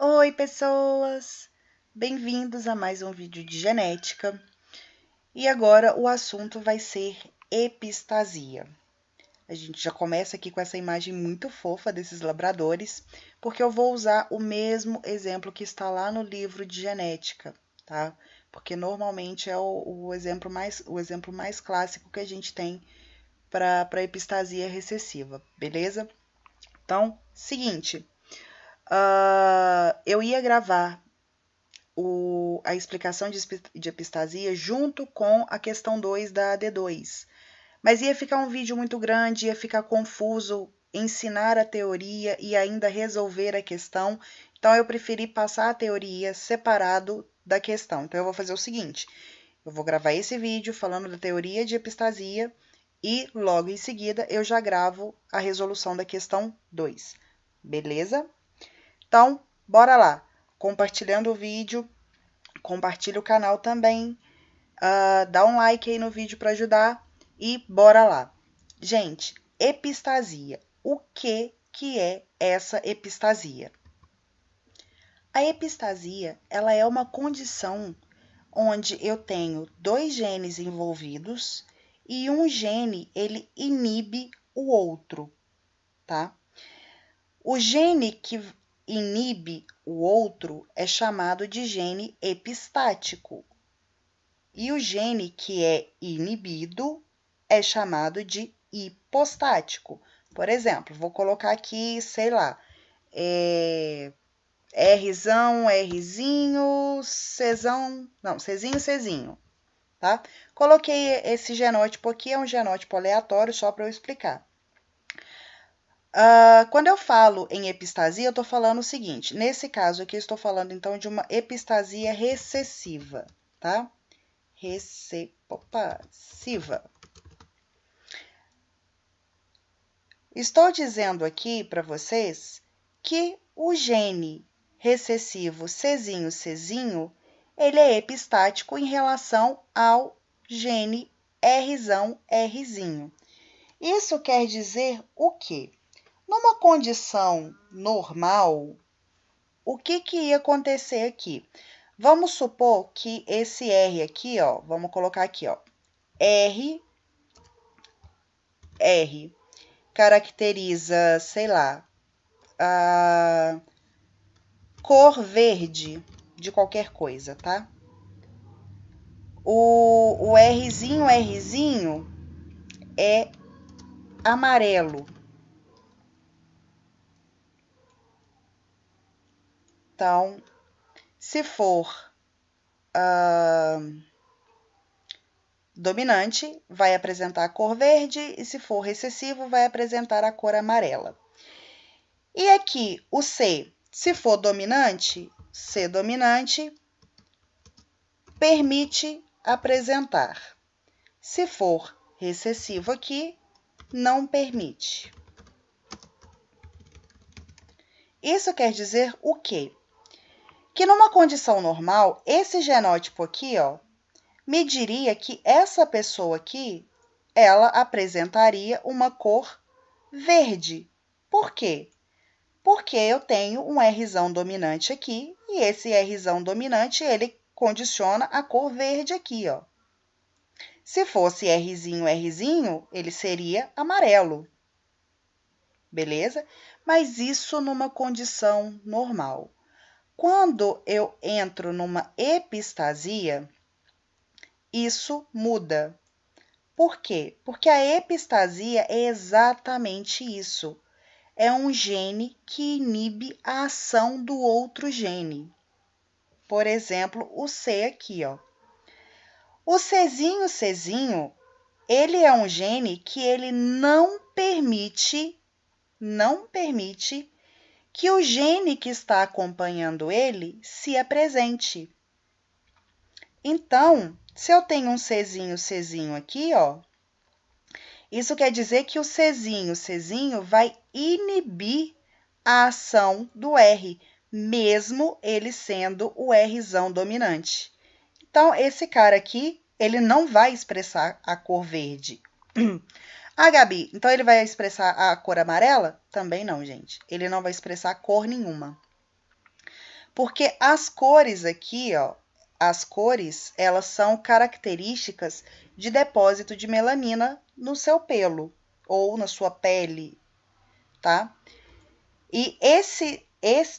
Oi, pessoas! Bem-vindos a mais um vídeo de genética. E agora o assunto vai ser epistasia. A gente já começa aqui com essa imagem muito fofa desses labradores, porque eu vou usar o mesmo exemplo que está lá no livro de genética, tá? Porque normalmente é o exemplo mais clássico que a gente tem para epistasia recessiva, beleza? Então, seguinte, eu ia gravar a explicação de epistasia junto com a questão 2 da AD2. Mas ia ficar um vídeo muito grande, ia ficar confuso ensinar a teoria e ainda resolver a questão. Então, eu preferi passar a teoria separado da questão. Então, eu vou fazer o seguinte: eu vou gravar esse vídeo falando da teoria de epistasia e logo em seguida eu já gravo a resolução da questão 2. Beleza? Então, bora lá. Compartilhando o vídeo, compartilha o canal também, dá um like aí no vídeo para ajudar e bora lá. Gente, epistasia. O que é essa epistasia? A epistasia, ela é uma condição onde eu tenho dois genes envolvidos e um gene, ele inibe o outro, tá? O gene que inibe o outro é chamado de gene epistático. E o gene que é inibido é chamado de hipostático. Por exemplo, vou colocar aqui, sei lá, Rzão, Rzinho, Czão, não, Czinho, Czinho, tá? Coloquei esse genótipo aqui, é um genótipo aleatório, só para eu explicar. Quando eu falo em epistasia, eu estou falando o seguinte, nesse caso aqui, eu estou falando então de uma epistasia recessiva, tá? Recessiva. Estou dizendo aqui para vocês que o gene recessivo Czinho, ele é epistático em relação ao gene Rzinho. Isso quer dizer o quê? Numa condição normal, o que ia acontecer aqui? Vamos supor que esse R aqui, ó, vamos colocar aqui, ó, R caracteriza, sei lá, a cor verde de qualquer coisa, tá? O Rzinho é amarelo. Então, se for dominante, vai apresentar a cor verde, e se for recessivo, vai apresentar a cor amarela. E aqui, o C, se for dominante, C dominante, permite apresentar. Se for recessivo aqui, não permite. Isso quer dizer o quê? Que numa condição normal, esse genótipo aqui, ó, me diria que essa pessoa aqui, ela apresentaria uma cor verde. Por quê? Porque eu tenho um Rzão dominante aqui, e esse Rzão dominante, ele condiciona a cor verde aqui, ó. Se fosse Rzinho, ele seria amarelo. Beleza? Mas isso numa condição normal. Quando eu entro numa epistasia, isso muda. Por quê? Porque a epistasia é exatamente isso. É um gene que inibe a ação do outro gene. Por exemplo, o C aqui, ó. O Czinho, ele é um gene que ele não permite que o gene que está acompanhando ele se apresente. Então, se eu tenho um Czinho aqui, ó, isso quer dizer que o Czinho vai inibir a ação do R, mesmo ele sendo o Rzão dominante. Então, esse cara aqui, ele não vai expressar a cor verde. Ah, Gabi, então ele vai expressar a cor amarela? Também não, gente. Ele não vai expressar cor nenhuma. Porque as cores aqui, ó, as cores, elas são características de depósito de melanina no seu pelo ou na sua pele, tá? E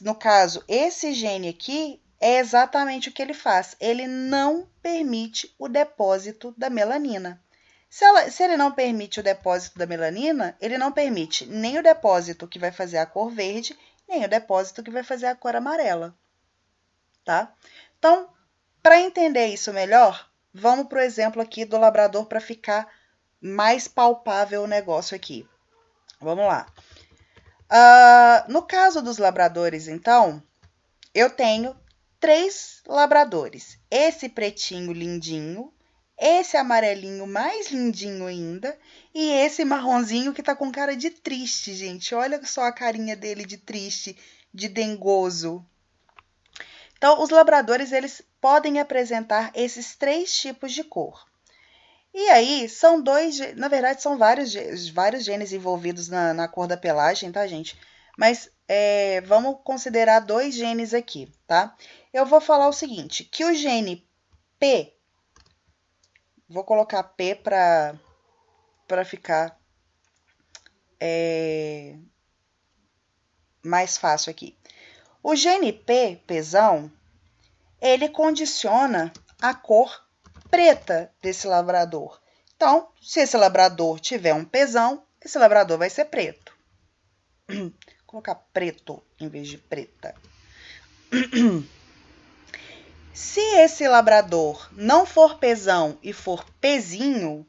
no caso, esse gene aqui é exatamente o que ele faz. Ele não permite o depósito da melanina. Se ele não permite o depósito da melanina, ele não permite nem o depósito que vai fazer a cor verde, nem o depósito que vai fazer a cor amarela, tá? Então, para entender isso melhor, vamos para o exemplo aqui do labrador para ficar mais palpável o negócio aqui. Vamos lá. No caso dos labradores, então, eu tenho 3 labradores. Esse pretinho lindinho, esse amarelinho mais lindinho ainda, e esse marronzinho que tá com cara de triste, gente. Olha só a carinha dele de triste, de dengoso. Então, os labradores, eles podem apresentar esses 3 tipos de cor. E aí, na verdade, são vários genes envolvidos na cor da pelagem, tá, gente? Mas vamos considerar 2 genes aqui, tá? Eu vou falar o seguinte, que o gene P, vou colocar P para ficar mais fácil aqui. O gene P, Pzão, ele condiciona a cor preta desse labrador. Então, se esse labrador tiver um Pzão, esse labrador vai ser preto. Vou colocar preto em vez de preta. Se esse labrador não for Pzão e for Pzinho,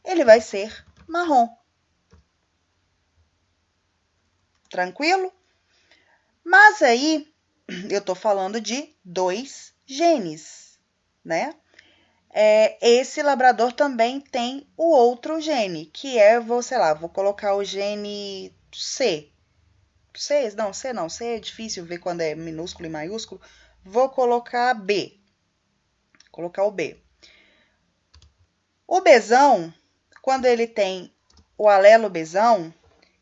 ele vai ser marrom. Tranquilo? Mas aí, eu tô falando de 2 genes, né? Esse labrador também tem o outro gene, que vou colocar o gene C. C é difícil ver quando é minúsculo e maiúsculo. Vou colocar B. Colocar o B. O Bzão, quando ele tem o alelo Bzão,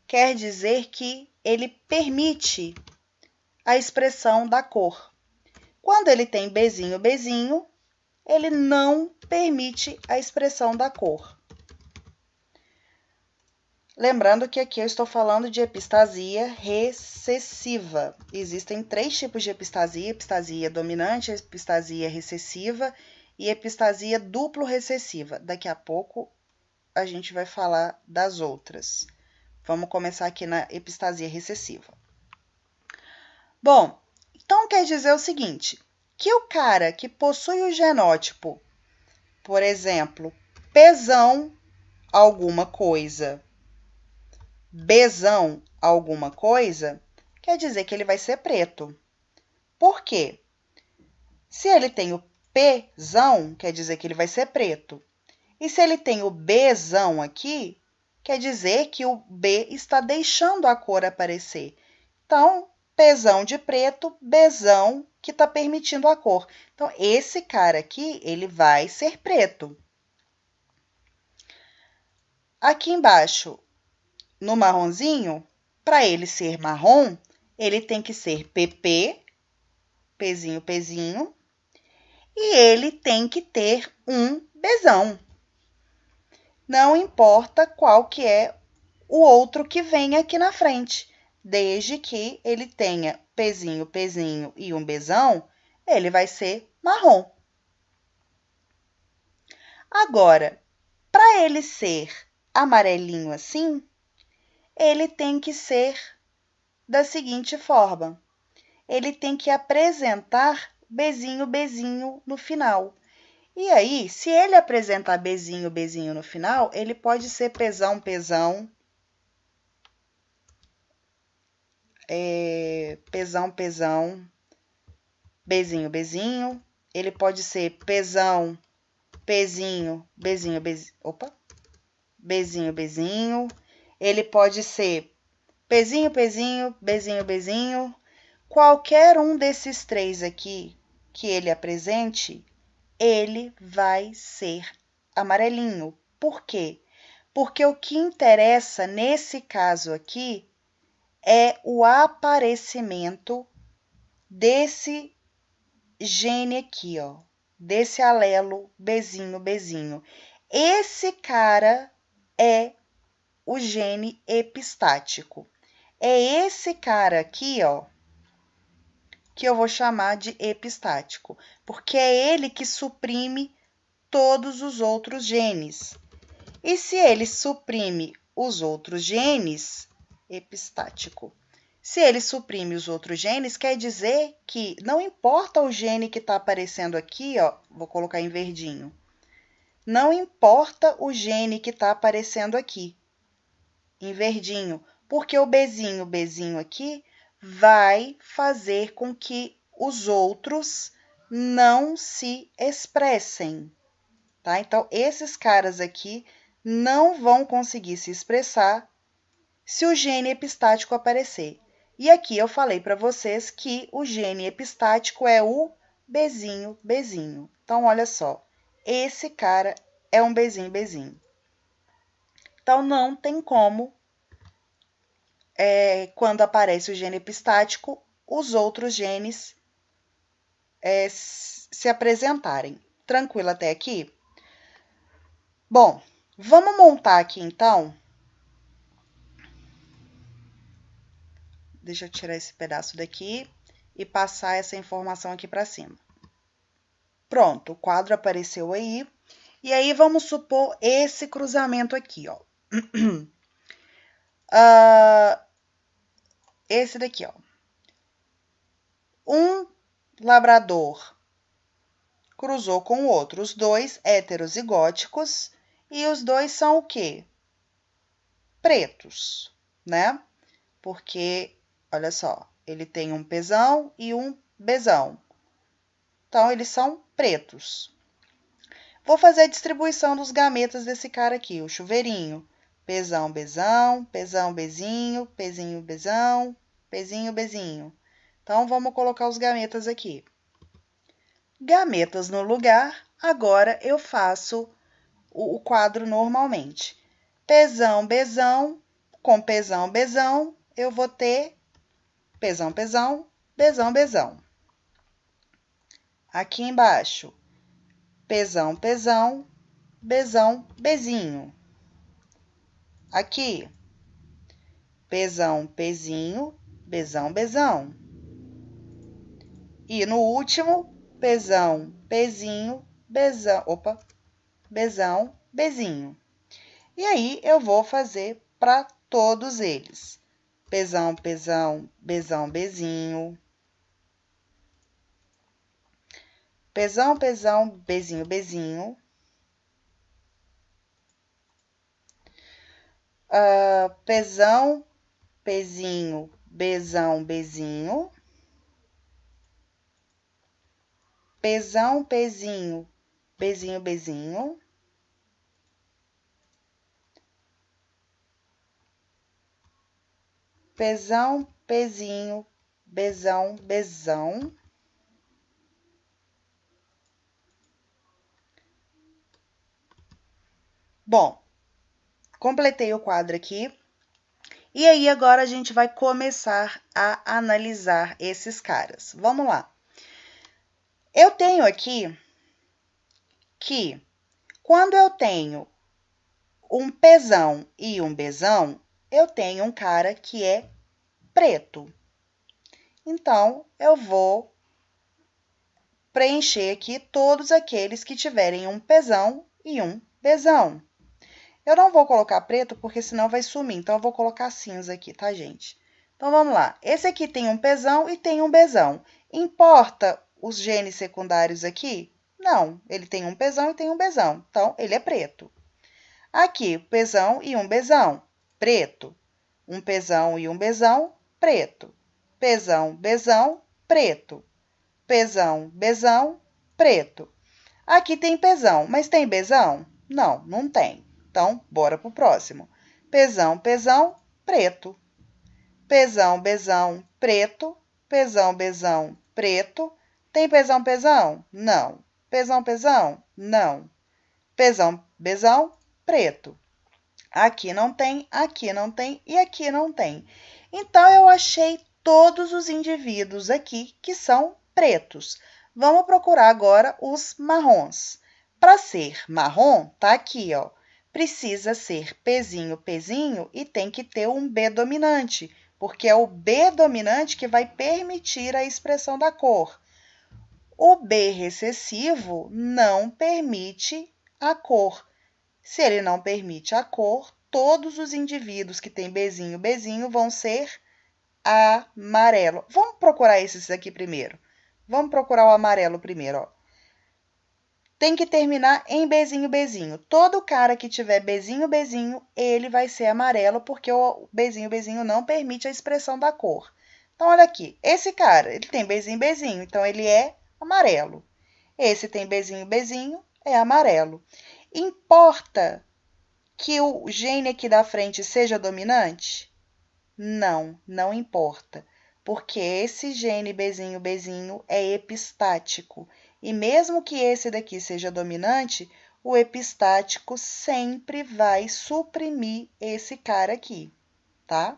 quer dizer que ele permite a expressão da cor. Quando ele tem Bzinho, ele não permite a expressão da cor. Lembrando que aqui eu estou falando de epistasia recessiva. Existem 3 tipos de epistasia: epistasia dominante, epistasia recessiva e epistasia duplo recessiva. Daqui a pouco a gente vai falar das outras. Vamos começar aqui na epistasia recessiva. Bom, então quer dizer o seguinte, que o cara que possui o genótipo, por exemplo, Pzão alguma coisa, Bzão alguma coisa, quer dizer que ele vai ser preto. Por quê? Se ele tem o Pzão, quer dizer que ele vai ser preto. E se ele tem o Bzão aqui, quer dizer que o B está deixando a cor aparecer. Então, Pzão de preto, Bzão que está permitindo a cor. Então, esse cara aqui, ele vai ser preto. Aqui embaixo, no marronzinho, para ele ser marrom, ele tem que ser PP, Pzinho, e ele tem que ter um Bzão. Não importa qual que é o outro que vem aqui na frente. Desde que ele tenha Pzinho e um Bzão, ele vai ser marrom. Agora, para ele ser amarelinho assim, ele tem que ser da seguinte forma. Ele tem que apresentar Bzinho no final. E aí, se ele apresentar Bzinho no final, ele pode ser Pzão, Pzão, Bzinho. Ele pode ser Pzão, Bzinho. Ele pode ser Pzinho, Bzinho. Qualquer um desses 3 aqui que ele apresente, ele vai ser amarelinho. Por quê? Porque o que interessa nesse caso aqui é o aparecimento desse gene aqui, ó, desse alelo Bzinho, Bzinho. Esse cara é o gene epistático. É esse cara aqui, ó, que eu vou chamar de epistático, porque é ele que suprime todos os outros genes. E se ele suprime os outros genes, epistático. Se ele suprime os outros genes, quer dizer que não importa o gene que está aparecendo aqui, ó, vou colocar em verdinho. Não importa o gene que está aparecendo aqui, em verdinho, porque o Bzinho aqui vai fazer com que os outros não se expressem, tá? Então, esses caras aqui não vão conseguir se expressar se o gene epistático aparecer. E aqui eu falei para vocês que o gene epistático é o Bzinho. Então, olha só, esse cara é um Bzinho. Então, não tem como, quando aparece o gene epistático, os outros genes se apresentarem. Tranquilo até aqui? Bom, vamos montar aqui então. Deixa eu tirar esse pedaço daqui e passar essa informação aqui para cima. Pronto, o quadro apareceu aí. E aí, vamos supor esse cruzamento aqui, ó. Esse daqui, ó. Um labrador cruzou com o outro. Os dois heterozigóticos. E os dois são o quê? Pretos, né? Porque, olha só, ele tem um Pzão e um Bzão. Então, eles são pretos. Vou fazer a distribuição dos gametas desse cara aqui, o chuveirinho. Pzão, Bzão, Pzão, Bzinho, Pzinho, Bzão, Pzinho, Bzinho. Então, vamos colocar os gametas aqui. Gametas no lugar, agora eu faço o quadro normalmente. Pzão, Bzão, com Pzão, Bzão, eu vou ter Pzão, Pzão, Bzão, Bzão. Aqui embaixo, Pzão, Pzão, Bzão, Bzinho. Aqui, Pzão, Pzinho, Bzão, Bzão. E no último, Pzão, Pzinho, Bzão, Bzão, Bzinho. E aí, eu vou fazer para todos eles. Pzão, Pzão, Bzão, Bzinho. Pzão, Pzão, Bzinho, Bzinho. Pzão, Pzinho, Bzão, Bzinho. Pzão, Pzinho, Bzinho, Bzinho. Pzão, Pzinho, Bzão, Bzão. Bom, completei o quadro aqui. E aí, agora a gente vai começar a analisar esses caras. Vamos lá. Eu tenho aqui que, quando eu tenho um Pzão e um Bzão, eu tenho um cara que é preto. Então, eu vou preencher aqui todos aqueles que tiverem um Pzão e um Bzão. Eu não vou colocar preto, porque senão vai sumir. Então, eu vou colocar cinza aqui, tá, gente? Então, vamos lá. Esse aqui tem um Pzão e tem um Bzão. Importa os genes secundários aqui? Não. Ele tem um Pzão e tem um Bzão. Então, ele é preto. Aqui, Pzão e um Bzão. Preto. Um Pzão e um Bzão. Preto. Pzão, Bzão. Preto. Pzão, Bzão. Preto. Aqui tem Pzão, mas tem Bzão? Não, não tem. Então, bora pro próximo. Pzão, Pzão, preto. Pzão, Bzão, preto. Pzão, Bzão, preto. Tem Pzão, Pzão? Não. Pzão, Pzão? Não. Pzão, Bzão, preto. Aqui não tem e aqui não tem. Então, eu achei todos os indivíduos aqui que são pretos. Vamos procurar agora os marrons. Para ser marrom, tá aqui, ó. Precisa ser Pzinho, Pzinho e tem que ter um B dominante, porque é o B dominante que vai permitir a expressão da cor. O B recessivo não permite a cor. Se ele não permite a cor, todos os indivíduos que têm Bzinho, Bzinho vão ser amarelo. Vamos procurar esses aqui primeiro. Vamos procurar o amarelo primeiro, ó. Tem que terminar em Bzinho, Bzinho. Todo cara que tiver Bzinho, Bzinho, ele vai ser amarelo, porque o Bzinho, Bzinho não permite a expressão da cor. Então, olha aqui. Esse cara, ele tem Bzinho, Bzinho, então ele é amarelo. Esse tem Bzinho, Bzinho, é amarelo. Importa que o gene aqui da frente seja dominante? Não, não importa, porque esse gene Bzinho, Bzinho é epistático. E mesmo que esse daqui seja dominante, o epistático sempre vai suprimir esse cara aqui, tá?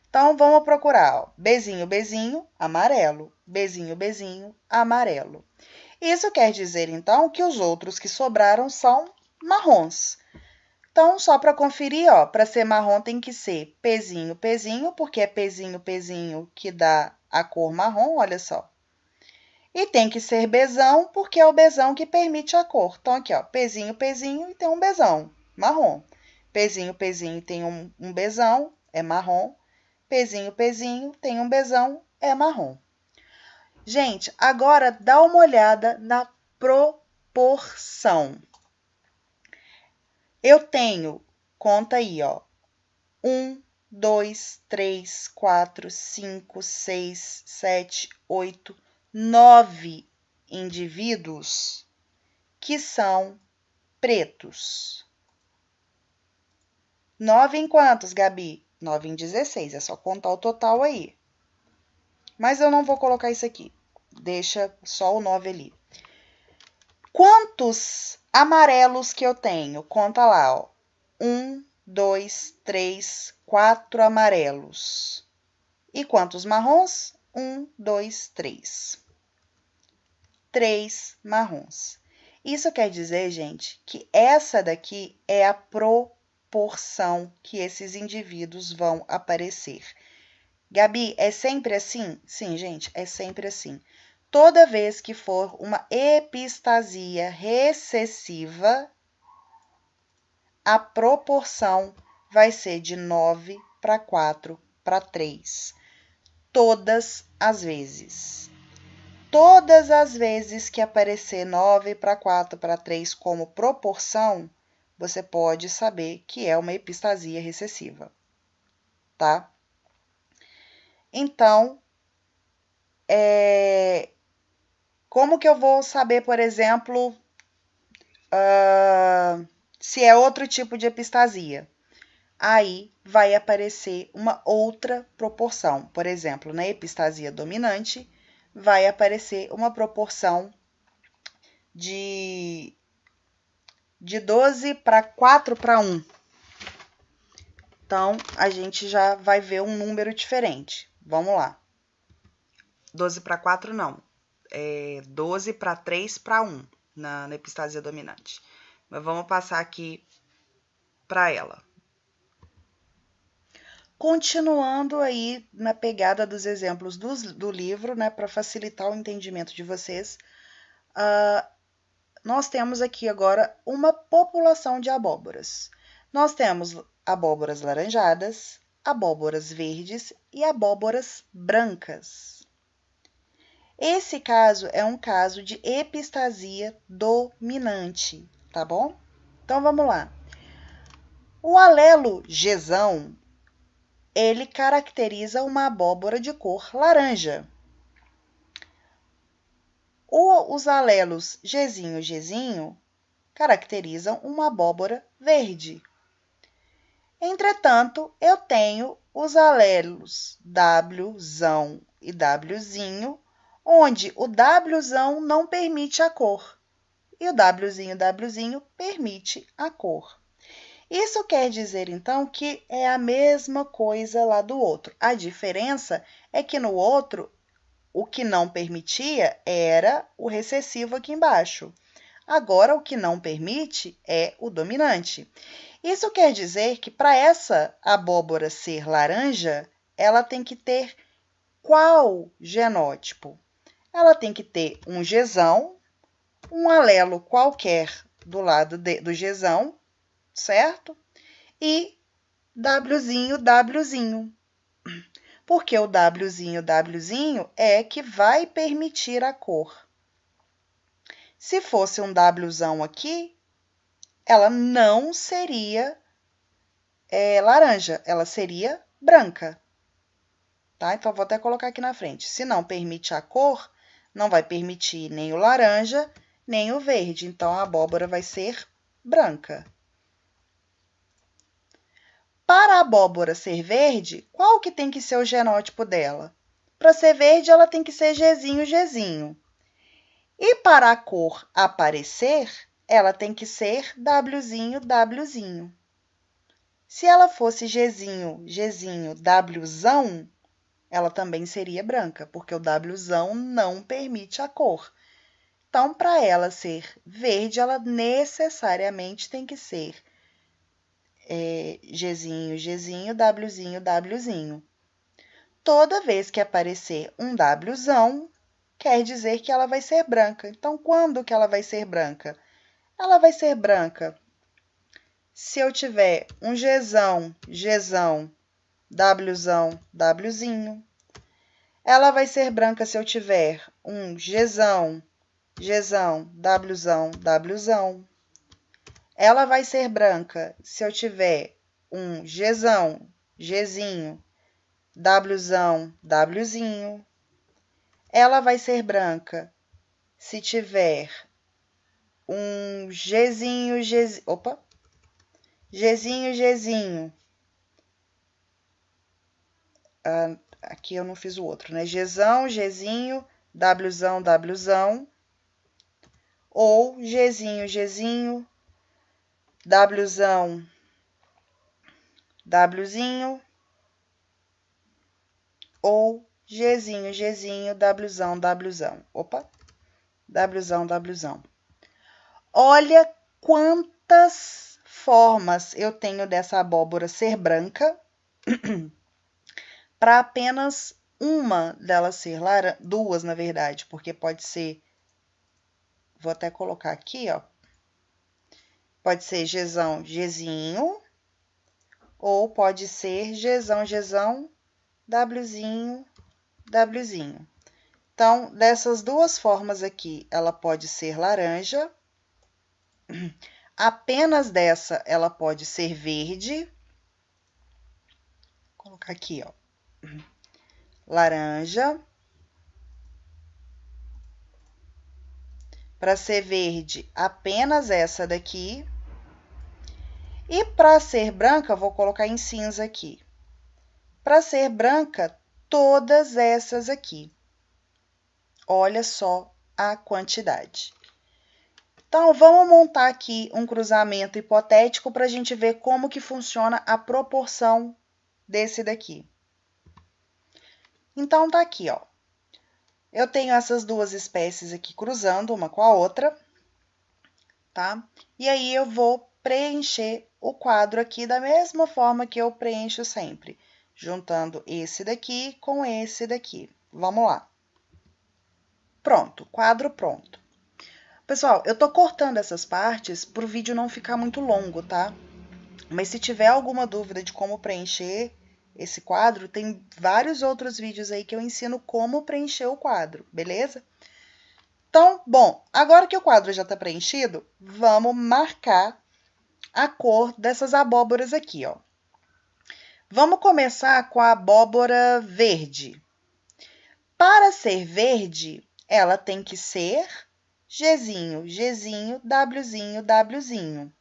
Então, vamos procurar, ó. Bzinho, Bzinho, amarelo. Bzinho, Bzinho, amarelo. Isso quer dizer, então, que os outros que sobraram são marrons. Então, só para conferir, ó, para ser marrom tem que ser Pzinho, Pzinho, porque é Pzinho, Pzinho que dá a cor marrom, olha só. E tem que ser Bzão, porque é o Bzão que permite a cor. Então, aqui, ó, Pzinho, Pzinho e tem um Bzão, marrom. Pzinho, Pzinho tem um Bzão, é marrom. Pzinho, Pzinho tem um Bzão, é marrom. Gente, agora dá uma olhada na proporção. Eu tenho, conta aí, ó, 1, 2, 3, 4, 5, 6, 7, 8, 9 indivíduos que são pretos. 9 em quantos, Gabi? 9 em 16, é só contar o total aí. Mas eu não vou colocar isso aqui, deixa só o 9 ali. Quantos amarelos que eu tenho? Conta lá, ó. 1, 2, 3, 4 amarelos. E quantos marrons? 1, 2, 3. 3 marrons. Isso quer dizer, gente, que essa daqui é a proporção que esses indivíduos vão aparecer. Gabi, é sempre assim? Sim, gente, é sempre assim. Toda vez que for uma epistasia recessiva, a proporção vai ser de 9 para 4 para 3. Todas as vezes. Todas as vezes que aparecer 9 para 4 para 3 como proporção, você pode saber que é uma epistasia recessiva, tá? Então, como que eu vou saber, por exemplo, se é outro tipo de epistasia? Aí vai aparecer uma outra proporção. Por exemplo, na epistasia dominante, vai aparecer uma proporção de 12 para 4 para 1. Então, a gente já vai ver um número diferente. Vamos lá. 12 para 4 não. É 12 para 3 para 1 na epistasia dominante. Mas vamos passar aqui para ela. Continuando aí na pegada dos exemplos do livro, né, para facilitar o entendimento de vocês, nós temos aqui agora uma população de abóboras. Nós temos abóboras laranjadas, abóboras verdes e abóboras brancas. Esse caso é um caso de epistasia dominante, tá bom? Então, vamos lá. O alelo Gzão, ele caracteriza uma abóbora de cor laranja. Os alelos Gzinho, Gzinho caracterizam uma abóbora verde. Entretanto, eu tenho os alelos Wzão e Wzinho, onde o Wzão não permite a cor e o Wzinho, Wzinho permite a cor. Isso quer dizer, então, que é a mesma coisa lá do outro. A diferença é que no outro, o que não permitia era o recessivo aqui embaixo. Agora, o que não permite é o dominante. Isso quer dizer que para essa abóbora ser laranja, ela tem que ter qual genótipo? Ela tem que ter um Gzão, um alelo qualquer do lado do Gzão, certo? E Wzinho, Wzinho. Porque o Wzinho, Wzinho é que vai permitir a cor. Se fosse um Wzão aqui, ela não seria laranja, ela seria branca. Tá? Então, vou até colocar aqui na frente. Se não permite a cor, não vai permitir nem o laranja, nem o verde. Então, a abóbora vai ser branca. Para a abóbora ser verde, qual que tem que ser o genótipo dela? Para ser verde, ela tem que ser Gzinho, Gzinho. E para a cor aparecer, ela tem que ser Wzinho, Wzinho. Se ela fosse Gzinho, Gzinho, Wzão, ela também seria branca, porque o Wzão não permite a cor. Então, para ela ser verde, ela necessariamente tem que ser Gzinho, Gzinho, Wzinho, Wzinho. Toda vez que aparecer um Wzão, quer dizer que ela vai ser branca. Então, quando que ela vai ser branca? Ela vai ser branca se eu tiver um Gzão, Gzão, Wzão, Wzinho. Ela vai ser branca se eu tiver um Gzão, Gzão, Wzão, Wzão. Ela vai ser branca se eu tiver um Gzão, Gzinho, Wzão, Wzinho. Ela vai ser branca se tiver um Gzinho, Gzinho. Opa! Gzinho, Gzinho. Aqui eu não fiz o outro, né? Gzão, Gzinho, Wzão, Wzão. Ou Gzinho, Gzinho, Wzão, Wzinho. Ou Gzinho, Gzinho, Wzão, Wzão. Opa! Wzão, Wzão. Olha quantas formas eu tenho dessa abóbora ser branca para apenas uma delas ser laranja, duas, na verdade, porque pode ser, vou até colocar aqui, ó, pode ser Gzão, Gzinho, ou pode ser Gzão, Gzão, Wzinho, Wzinho. Então, dessas duas formas aqui, ela pode ser laranja, apenas dessa ela pode ser verde, vou colocar aqui, ó, laranja. Para ser verde, apenas essa daqui. E para ser branca, vou colocar em cinza aqui. Para ser branca, todas essas aqui. Olha só a quantidade. Então, vamos montar aqui um cruzamento hipotético para a gente ver como que funciona a proporção desse daqui. Então, tá aqui, ó. Eu tenho essas duas espécies aqui cruzando uma com a outra, tá? E aí, eu vou preencher o quadro aqui da mesma forma que eu preencho sempre, juntando esse daqui com esse daqui. Vamos lá. Pronto, quadro pronto. Pessoal, eu tô cortando essas partes para o vídeo não ficar muito longo, tá? Mas se tiver alguma dúvida de como preencher esse quadro, tem vários outros vídeos aí que eu ensino como preencher o quadro, beleza? Então, bom, agora que o quadro já tá preenchido, vamos marcar a cor dessas abóboras aqui, ó. Vamos começar com a abóbora verde. Para ser verde, ela tem que ser Gzinho, Gzinho, Wzinho, Wzinho.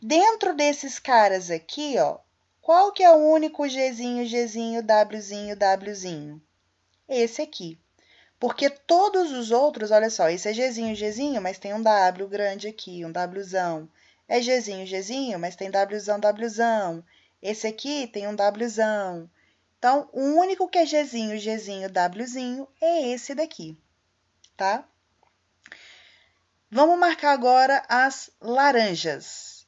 Dentro desses caras aqui, ó, qual que é o único Gzinho, Gzinho, Wzinho, Wzinho? Esse aqui. Porque todos os outros, olha só, esse é Gzinho, Gzinho, mas tem um W grande aqui, um Wzão. É Gzinho, Gzinho, mas tem Wzão, Wzão. Esse aqui tem um Wzão. Então, o único que é Gzinho, Gzinho, Wzinho é esse daqui, tá? Vamos marcar agora as laranjas.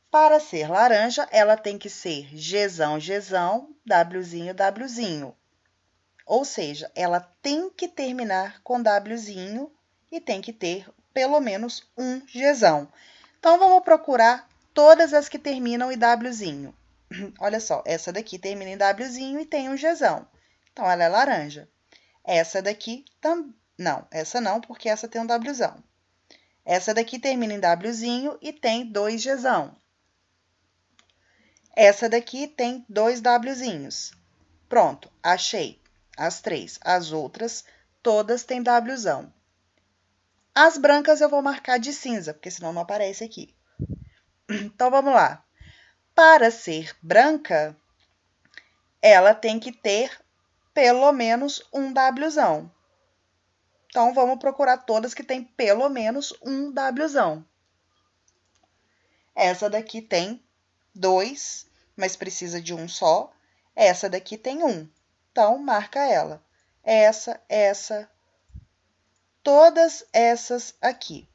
Para ser laranja, ela tem que ser Gzão, Gzão, Wzinho, Wzinho. Ou seja, ela tem que terminar com Wzinho e tem que ter pelo menos um Gzão. Então, vamos procurar todas as que terminam em Wzinho. Olha só, essa daqui termina em Wzinho e tem um Gzão. Então, ela é laranja. Essa daqui também. Não, essa não, porque essa tem um Wzão. Essa daqui termina em Wzinho e tem 2 Gzão. Essa daqui tem 2 Wzinhos. Pronto, achei as 3. As outras, todas têm Wzão. As brancas eu vou marcar de cinza, porque senão não aparece aqui. Então, vamos lá. Para ser branca, ela tem que ter pelo menos um Wzão. Então, vamos procurar todas que têm pelo menos um Wzão. Essa daqui tem 2, mas precisa de um só. Essa daqui tem 1. Então, marca ela. Essa, todas essas aqui.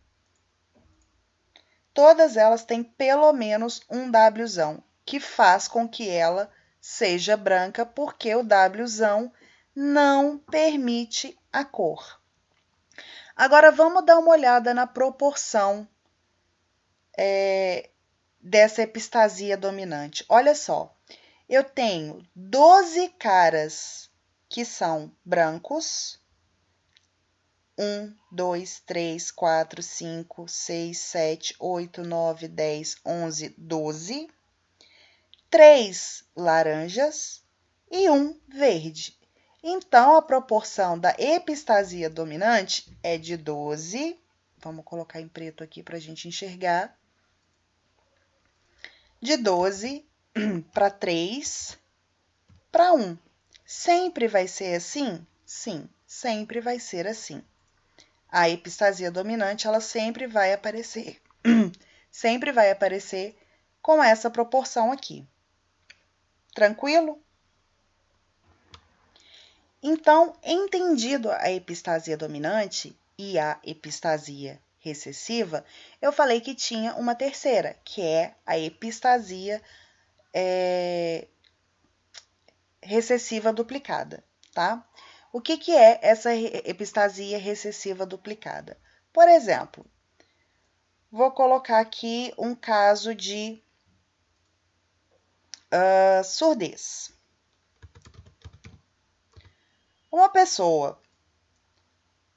Todas elas têm pelo menos um Wzão, que faz com que ela seja branca, porque o Wzão não permite a cor. Agora, vamos dar uma olhada na proporção dessa epistasia dominante. Olha só, eu tenho 12 caras que são brancos. 1, 2, 3, 4, 5, 6, 7, 8, 9, 10, 11, 12. 3 laranjas e 1 verde. Então, a proporção da epistasia dominante é de 12. Vamos colocar em preto aqui para a gente enxergar. De 12 para 3 para 1. Sempre vai ser assim? Sim, sempre vai ser assim. A epistasia dominante, ela sempre vai aparecer. Sempre vai aparecer com essa proporção aqui. Tranquilo? Então, entendido a epistasia dominante e a epistasia recessiva, eu falei que tinha uma terceira, que é a epistasia recessiva duplicada, tá? O que é essa epistasia recessiva duplicada? Por exemplo, vou colocar aqui um caso de surdez. Uma pessoa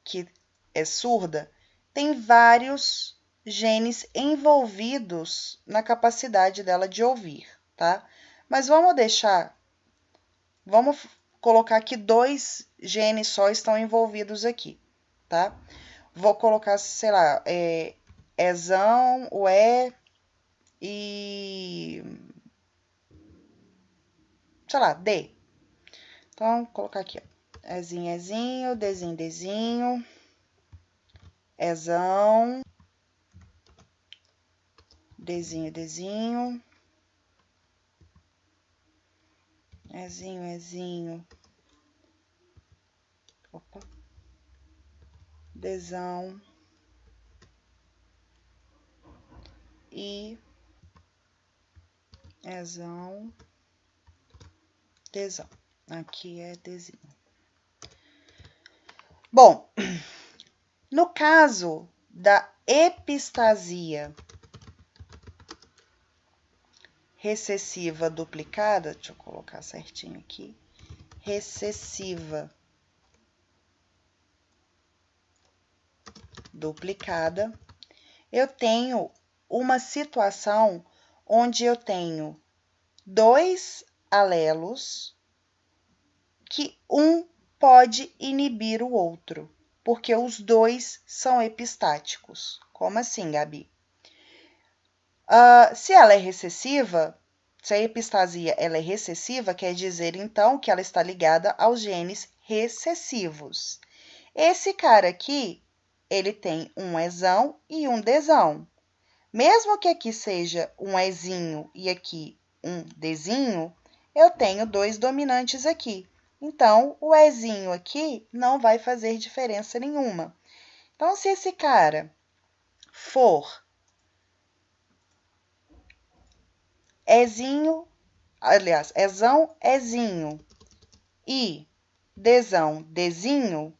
que é surda tem vários genes envolvidos na capacidade dela de ouvir, tá? Mas vamos colocar que 2 genes só estão envolvidos aqui, tá? Vou colocar, sei lá, Ezão, o E e, sei lá, D. Então, vou colocar aqui, ó. Ezinho, Ezinho, Dezinho, Dezinho, Ezão, Dezinho, Dezinho, Ezinho, Ezinho, opa, Dezão e Ezão, Dezão. Aqui é Dezinho. Bom, no caso da epistasia recessiva duplicada, deixa eu colocar certinho aqui, recessiva duplicada, eu tenho uma situação onde eu tenho 2 alelos que um pode inibir o outro, porque os 2 são epistáticos. Como assim, Gabi? Se ela é recessiva, se a epistasia ela é recessiva, quer dizer, então, que ela está ligada aos genes recessivos. Esse cara aqui, ele tem um Ezão e um Dzão. Mesmo que aqui seja um Ezinho e aqui um Dzinho, eu tenho dois dominantes aqui. Então, o Ezinho aqui não vai fazer diferença nenhuma. Então, se esse cara for Ezinho, aliás, Ezão, Ezinho e Dzão, Dzinho,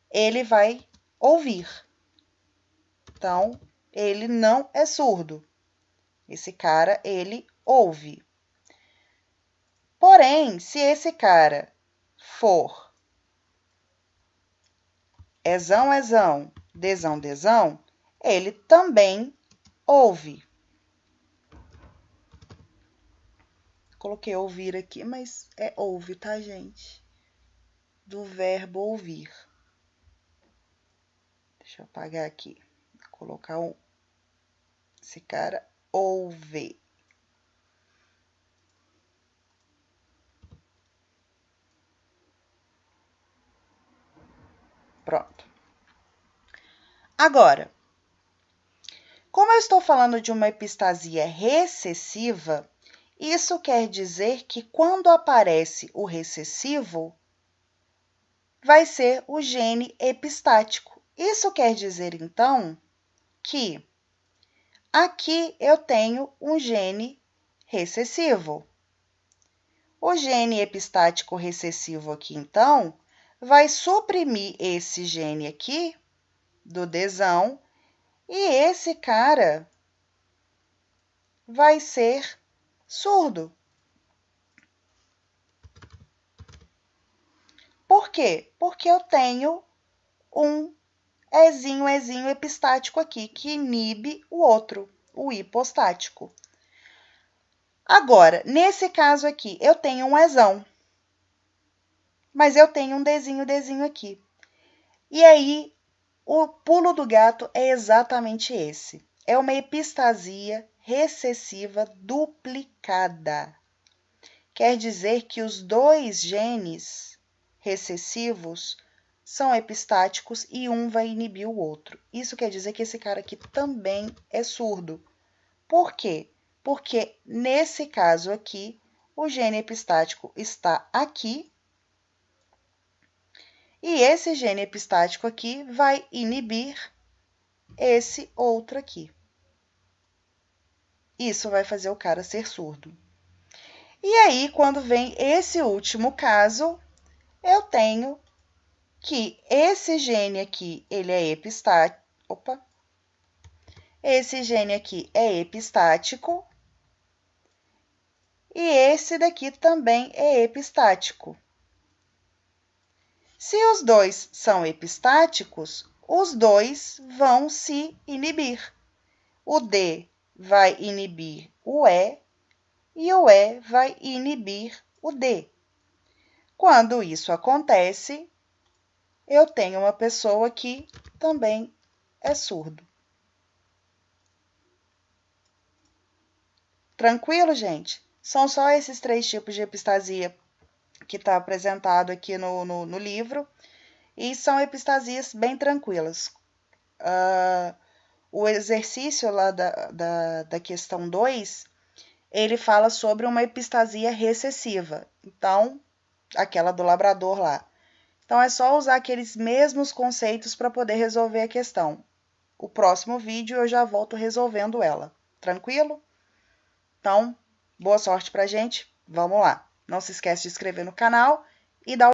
ele vai ouvir. Então, ele não é surdo. Esse cara, ele ouve. Porém, se esse cara for Ezão, Ezão, Dzão, Dzão, ele também ouve. Coloquei ouvir aqui, mas é ouve, tá, gente? Do verbo ouvir. Deixa eu apagar aqui. Vou colocar esse cara ouve. Pronto. Agora, como eu estou falando de uma epistasia recessiva, isso quer dizer que quando aparece o recessivo, vai ser o gene epistático. Isso quer dizer, então, que aqui eu tenho um gene recessivo. O gene epistático recessivo aqui, então, vai suprimir esse gene aqui, do Dzão, e esse cara vai ser surdo. Por quê? Porque eu tenho um Ezinho epistático aqui, que inibe o outro, o hipostático. Agora, nesse caso aqui, eu tenho um Ezão, mas eu tenho um Dzinho aqui. E aí, o pulo do gato é exatamente esse. É uma epistasia recessiva duplicada. Quer dizer que os dois genes recessivos são epistáticos e um vai inibir o outro. Isso quer dizer que esse cara aqui também é surdo. Por quê? Porque nesse caso aqui, o gene epistático está aqui e esse gene epistático aqui vai inibir esse outro aqui. Isso vai fazer o cara ser surdo. E aí, quando vem esse último caso, eu tenho que esse gene aqui, ele é epistático. Opa! Esse gene aqui é epistático. E esse daqui também é epistático. Se os dois são epistáticos, os dois vão se inibir. O D vai inibir o E o vai inibir o D. Quando isso acontece, eu tenho uma pessoa que também é surdo. Tranquilo, gente? São só esses 3 tipos de epistasia que está apresentado aqui no livro, e são epistasias bem tranquilas. O exercício lá da questão 2, ele fala sobre uma epistasia recessiva, então, aquela do labrador lá. Então, é só usar aqueles mesmos conceitos para poder resolver a questão. O próximo vídeo eu já volto resolvendo ela. Tranquilo? Então, boa sorte pra gente. Vamos lá. Não se esquece de se inscrever no canal e dar